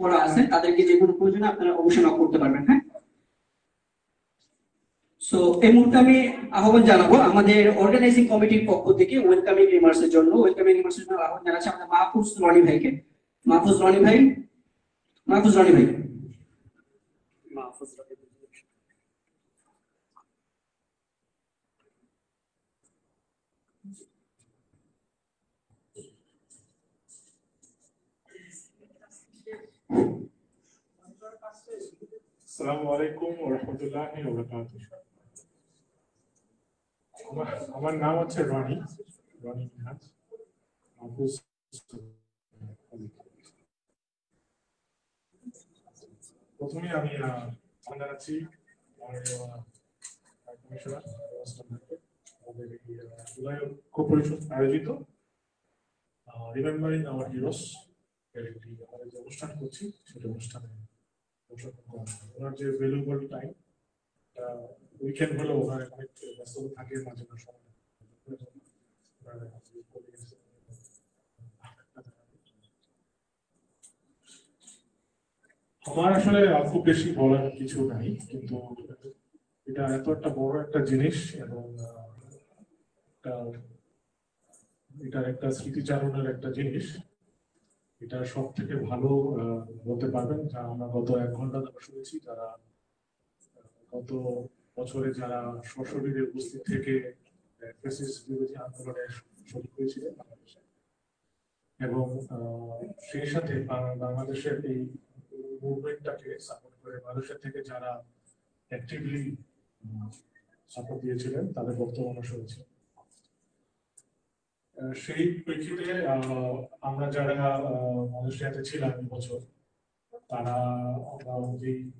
করা আছে, তাদেরকে যে কোনো প্রয়োজনে আপনারা অবশ্যই নক করতে পারবেন। হ্যাঁ, সো এই মুহূর্তে আমি আহ্বান জানাবো আমাদের অর্গানাইজিং কমিটির পক্ষ থেকে ওয়েলকামিং রিমার্কস এর জন্য আহ্বান জানাচ্ছি আমাদের মাহফুজ রনি ভাইকে। মাহফুজ রনি ভাই, মাহফুজ রনি ভাই। আসসালামু আলাইকুম ওয়া রাহমাতুল্লাহি ওয়া বারাকাতুহু। আমার নাম হচ্ছে রনি মিনহাজ। প্রথমে আমি জানাচ্ছি কমিশনার আমাদের জুলাই ঐক্য পরিষদ আয়োজিত রিমেম্বারিং আওয়ার হিরোস এর একটি আমাদের যে অনুষ্ঠান করছি সেটা অনুষ্ঠানে ওনার যে ভ্যালুয়েবল টাইম উইকেন্ড হলেও ওনার অনেক ব্যস্ততা থাকে, মাঝে মাঝে সময় আমার আসলে খুব বেশি বলার কিছু নাই, কিন্তু এটা এত একটা বড় একটা জিনিস এবং এটার একটা স্মৃতিচারণের একটা জিনিস, এটা সব থেকে ভালো বলতে পারবেন যা আমরা গত 1 ঘন্টা ধরে শুনেছি, যারা গত বছরে যারা সশরীরে উপস্থিত থেকে ফ্যাসিস্ট বিরোধী আন্দোলনে শরিক হয়েছিলেন বাংলাদেশে, এবং সেই সাথে বাংলাদেশের এই মুভমেন্টটাকে সাপোর্ট করে বাংলাদেশের থেকে যারা অ্যাক্টিভলি সাপোর্ট দিয়েছিলেন তাদের বক্তব্য আমরা শুনেছি। সেই প্রেক্ষিতে আমরা যারা মালয়েশিয়াতে ছিলাম এই বছর, তারা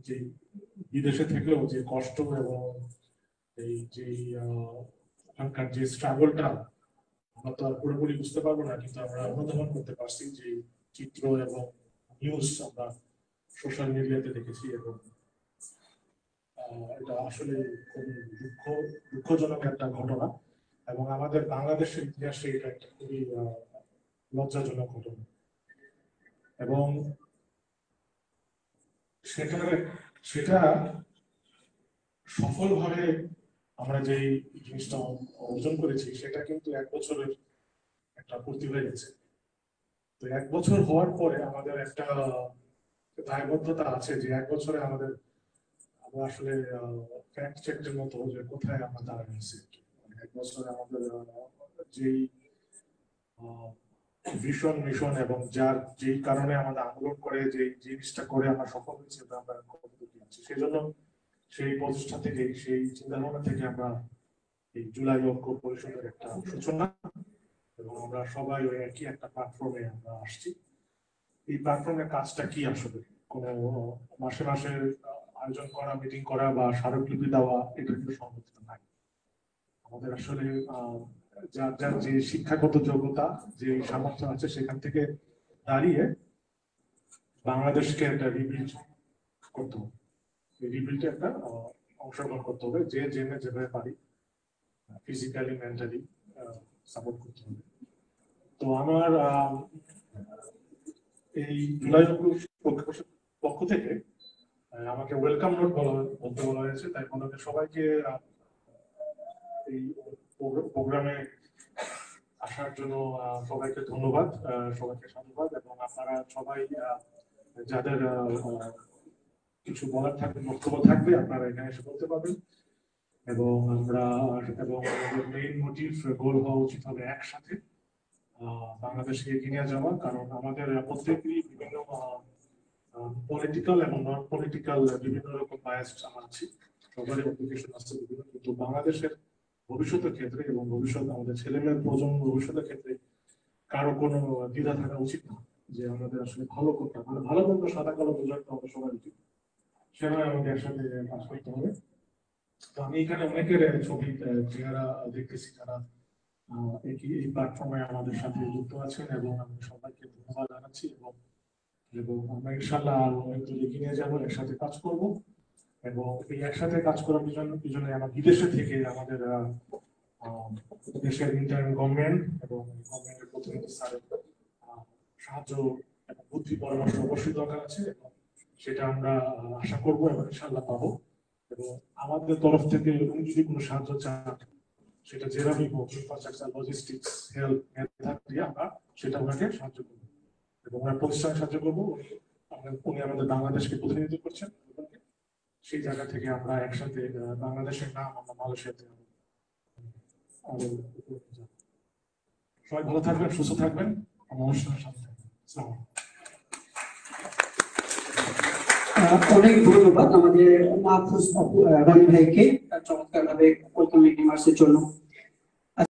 যে বিদেশে থেকেও যে কষ্ট এবং এই যে ওখানকার যে স্ট্রাগলটা আমরা তো আর পুরোপুরি বুঝতে পারবো না, কিন্তু আমরা অনুধাবন করতে পারছি যে চিত্র এবং নিউজ আমরা সোশ্যাল মিডিয়াতে দেখেছি, এবং এটা আসলে খুবই দুঃখজনক একটা ঘটনা, এবং আমাদের বাংলাদেশের ইতিহাসে এটা একটা খুবই লজ্জাজনক ঘটনা। এবং সেটা সফলভাবে আমরা যে জিনিসটা অর্জন করেছি সেটা কিন্তু 1 বছরের একটা পূর্তি হয়ে গেছে। তো 1 বছর হওয়ার পরে আমাদের একটা দায়বদ্ধতা আছে যে 1 বছরে আমরা আসলে ফ্যাক্ট চেকের মতো যে কোথায় আমরা দাঁড়িয়েছি। 1 বছরে আমাদের যেই ভিশন মিশন এবং যেই কারণে আমাদের আন্দোলন করে যে জিনিসটা করে আমরা সফল হয়েছি, আমরা সেই জন্য সেই প্রচেষ্টা থেকে, সেই চিন্তাভাবনা থেকে আমরা এই জুলাই ঐক্য পরিষদের একটা সূচনা, এবং আমরা সবাই ওই একই একটা প্ল্যাটফর্মে আমরা আসছি। এই প্ল্যাটফর্মের কাজটা কি আসলে কোনো মাসে মাসে আয়োজন করা, মিটিং করা বা স্মারকলিপি দেওয়া, এটা কিন্তু সম্ভব নাই। আমাদের আসলে যার যার যে শিক্ষাগত যোগ্যতা, যে সামর্থ্য আছে, সেখান থেকে দাঁড়িয়ে বাংলাদেশকে একটা রিবিল্ড করতে হবে। এই রিবিল্ডে একটা অংশগ্রহণ করতে হবে, যে যেভাবে পারি ফিজিক্যালি মেন্টালি সাপোর্ট করতে হবে। তো আমার এই জুলাই পক্ষ থেকে আমাকে ওয়েলকাম নোট বলতে বলা হয়েছে, তাই আপনাদের সবাইকে এই প্রোগ্রামে আসার জন্য সবাইকে ধন্যবাদ, সবাইকে সাধুবাদ, এবং আপনারা সবাই যাদের কিছু বলার থাকবে, বক্তব্য থাকবে, আপনারা এখানে এসে বলতে পারবেন। এবং আমাদের মেইন মোটিভ গোল হওয়া উচিত হবে একসাথে বাংলাদেশকে এগিয়ে নিয়ে যাওয়া, কারণ আমাদের প্রত্যেকেরই বিভিন্ন পলিটিক্যাল এবং নন পলিটিক্যাল বিভিন্ন রকম বায়াস আমরা আছি, সবারই অ্যাপ্লিকেশন আসছে বিভিন্ন, কিন্তু বাংলাদেশের ভবিষ্যতের ক্ষেত্রে এবং আমাদের ছেলেমেয়ের প্রজন্ম ভবিষ্যতের ক্ষেত্রে কারো কোনো দ্বিধা থাকা উচিত না যে আমাদের আসলে ভালো করতে হবে, ভালো করতে সাদা কালো বোঝাতে হবে সবার উচিত, সেভাবে আমাদের একসাথে কাজ করতে হবে। তো আমি এখানে অনেকের ছবি চেহারা দেখতেছি যারা এই প্ল্যাটফর্মে আমাদের সাথে যুক্ত আছেন, এবং আমি সবাইকে ধন্যবাদ জানাচ্ছি, এবং আমরা ইনশাল্লাহ অনেক দূর এগিয়ে নিয়ে যাবো, একসাথে কাজ করব। এবং এই একসাথে কাজ করার পিছনে আমার বিদেশে থেকে আমাদের দেশের ইন্টারিম গভর্নমেন্ট এবং গভর্নমেন্টের প্রতিনিধি স্যারের সাহায্য এবং বুদ্ধি পরামর্শ অবশ্যই দরকার আছে, এবং সেটা আমরা আশা করবো এবং ইনশাল্লাহ পাবো। এবং আমাদের তরফ থেকে উনি যদি কোনো সাহায্য চান, সেটা যেভাবেই হোক, ইনফ্রাস্ট্রাকচার, লজিস্টিক্স, হেলথ, দিয়ে আমরা সেটা ওনাকে সাহায্য করবো এবং ওনার প্রতিষ্ঠানে সাহায্য করবো। উনি আমাদের বাংলাদেশকে প্রতিনিধিত্ব করছেন, সেই জায়গা থেকে আমরা একসাথে বাংলাদেশের নাম আমরা মালয়েশিয়াতে সবাই ভালো থাকবেন, সুস্থ থাকবেন, আমার অনুষ্ঠানের সাথে থাকবেন। আসসালামু আলাইকুম। অনেক ধন্যবাদ আমাদের মাহফুজ রনি ভাইকে চমৎকার ভাবে ওয়েলকাম রিমার্কস এর জন্য।